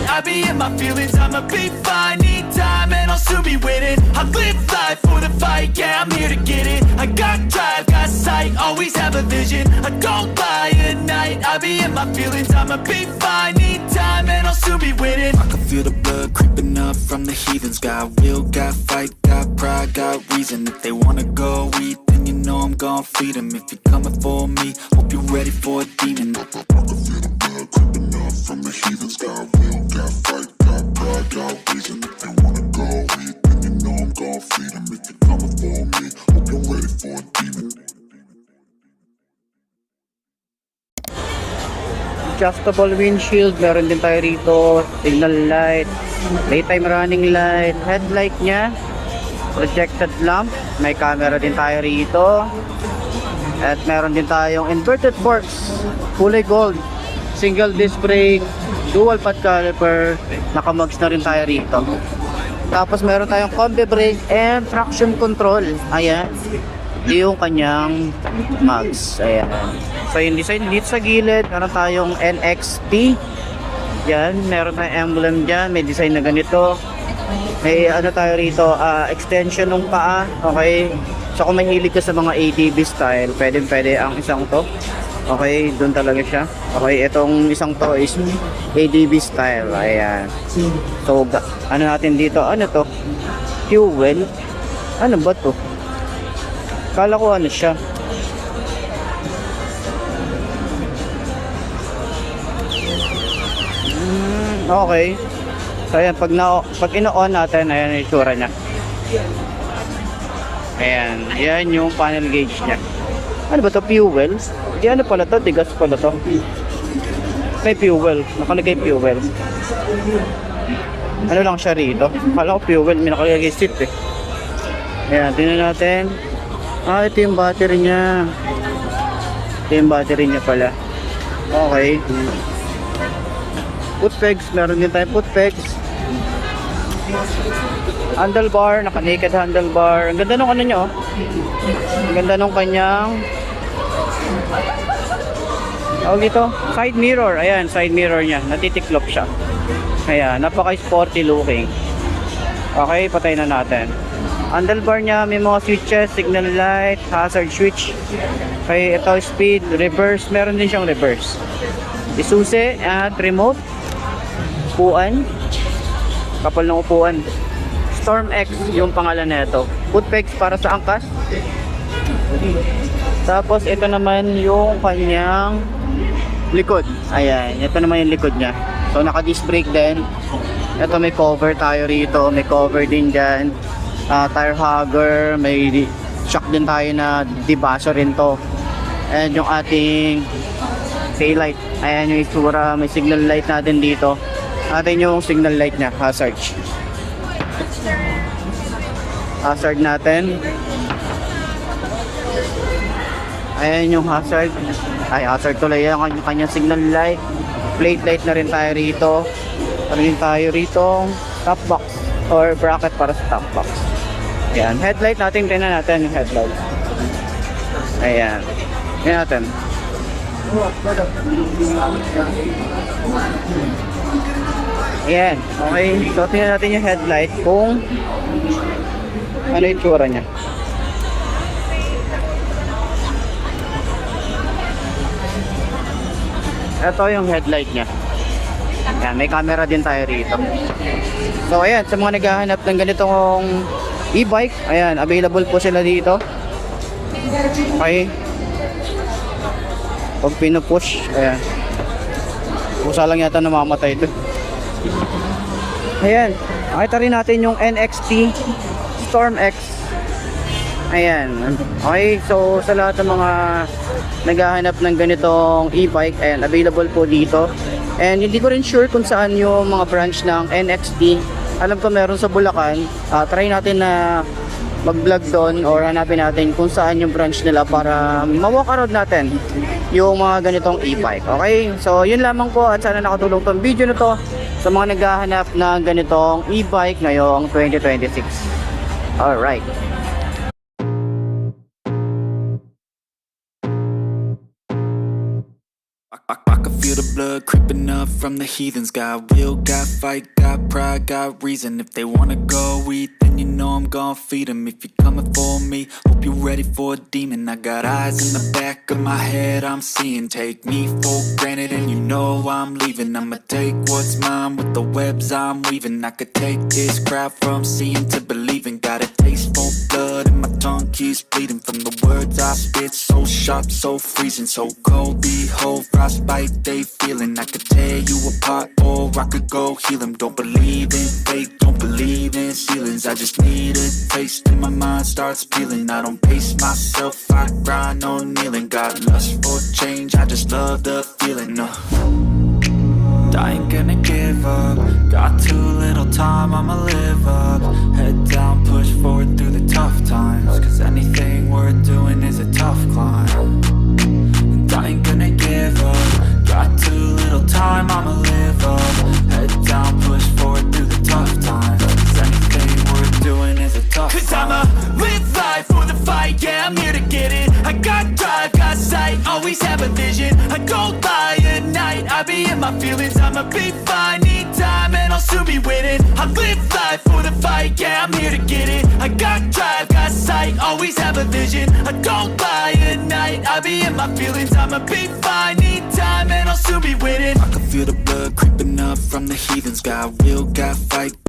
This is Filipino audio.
I be in my feelings, I'ma be fine. Need time and I'll soon be winning. I live life for the fight, yeah, I'm here to get it. I got drive, got sight, always have a vision. I don't lie at night, I be in my feelings, I'ma be fine. Need time and I'll soon be winning. I can feel the blood creeping up from the heathens. Got will, got fight, got pride, got reason. If they wanna go eat, then you know I'm gon' feed them. If you're coming for me, hope you're ready for a demon. I can feel the blood creeping up from the heathens. Got will, got fight, got pride, got reason. If they wanna go eat, then you know I'm gon' feed them. If you're coming for me, hope you're ready for a demon. Adjustable windshield, meron din tayo rito, signal light, daytime running light, headlight nya, projected lamp, may camera din tayo rito, at meron din tayong inverted forks, kulay gold, single disc brake, dual pad caliper, naka-mugs na rin tayo rito. Tapos meron tayong combi brake and traction control, ayan, yung kanyang mugs, ayan. So yung design dito sa gilid, meron tayong NXT. Yan, meron tayong emblem dyan, may design na ganito. May ano tayo rito, extension ng paa. Okay, so kung mahilig ka sa mga ATV style, pwede ang isang to. Okay, doon talaga siya. Okay, itong isang to is ATV style. Ayan. So ano natin dito, ano to? Fuel. Ano ba to? Kala ko ano siya. Okay. So ayan, pag ino-on natin, ayan yung itsura niya. Ayan, ayan yung panel gauge niya. Ano ba to? Fuel? Di ano pala to? Di gas pala to. May fuel. Nakalagay fuel. Ano lang siya rito? Kala ko fuel. May nakalagay seat eh. Ayan, tingnan natin. Ito yung battery niya. Ito yung battery niya pala. Okay. Foot pegs, meron din tayong foot pegs. Handlebar, naka-naked handlebar. Ang ganda nung ano nyo, oh. Ang ganda nung kanyang tawag dito, side mirror. Ayan, side mirror nya, natitiklop siya. Ayan, napaka-sporty looking. Okay, patay na natin. Handlebar nya, may mga switches, signal light, hazard switch. Okay, ito speed, reverse, meron din siyang reverse. Isusi at remote. Upuan, kapal ng upuan. Storm X yung pangalan nito. Foot pegs para sa angkas. Tapos ito naman yung kanyang likod. Ayan, ito naman yung likod niya. So naka disc brake din. Ito may cover tayo rito, may cover din dyan. Tire hugger, may shock din tayo na debasser rin to. And yung ating tail light. Ayan yung itsura, may signal light natin dito. Atin yung signal light niya, hazard. Hazard natin. Ayan yung hazard. Ay, hazard tuloy yan. Yung kanyang signal light. Plate light na rin tayo rito. Rin tayo rito. Top box or bracket para sa top box. Ayan. Headlight natin. Tingnan natin yung headlight. Ayan. Tingnan natin. Ayan, okay. So tingnan natin yung headlight kung ano yung tsura nya. Ito yung headlight nya. Ayan, may camera din tayo rito. So ayan, sa mga naghahanap ng ganitong e-bike, ayan, available po sila dito. Okay. Pag pinupush, ayan. Pusa lang yata namamatay ito. Ayan, nakita rin natin yung NXT Storm X. Ayan, okay, so sa lahat ng mga naghahanap ng ganitong e-bike, ayan, available po dito. And hindi ko rin sure kung saan yung mga branch ng NXT. Alam ko meron sa Bulacan. Try natin na mag-vlog doon or hanapin natin kung saan yung branch nila para ma-walk around natin yung mga ganitong e-bike. Okay, so yun lamang po at sana nakatulong tong video na to sa mga naghahanap ng ganitong e-bike ngayong 2026. Alright. I can feel the blood creeping up from the heathens. Got will, got fight, got pride, got reason. If they wanna go eat, then you know I'm gon' feed them. If you're coming for me, hope you're ready for a demon. I got eyes in the back of my head, I'm seeing. Take me for granted and you know I'm leaving. I'ma take what's mine with the webs I'm weaving. I could take this crowd from seeing to believing. Got a taste for blood and my tongue keeps bleeding. From the words I spit, so sharp, so freezing. So cold, behold, frostbite they feeling. I could tear you apart or I could go heal them. Don't believe in fate, don't believe in ceilings. I just need a taste and my mind starts peeling. I don't pace myself, I grind on kneeling. Got lust for change, I just love the feeling. I ain't gonna give up. Got too little time, I'ma live up. Head down, push forward through the tough times. Cause anything worth doing is a tough climb. And I ain't gonna give up. Got too little time, I'ma live up. Head down, push forward through the tough times. Cause anything worth doing is a tough climb. Cause I'ma live life for the fight, yeah, I'm here to get it. I got drive, got sight, always have a vision. I don't lie at night, I be in my feelings. I'ma be fine, need time and I'll soon be winning. I live life for the fight, yeah, I'm here to get it. I got drive, got sight, always have a vision. I don't lie at night, I be in my feelings. I'ma be fine, need time and I'll soon be winning. I can feel the blood creeping up from the heathens. Got will, got fight.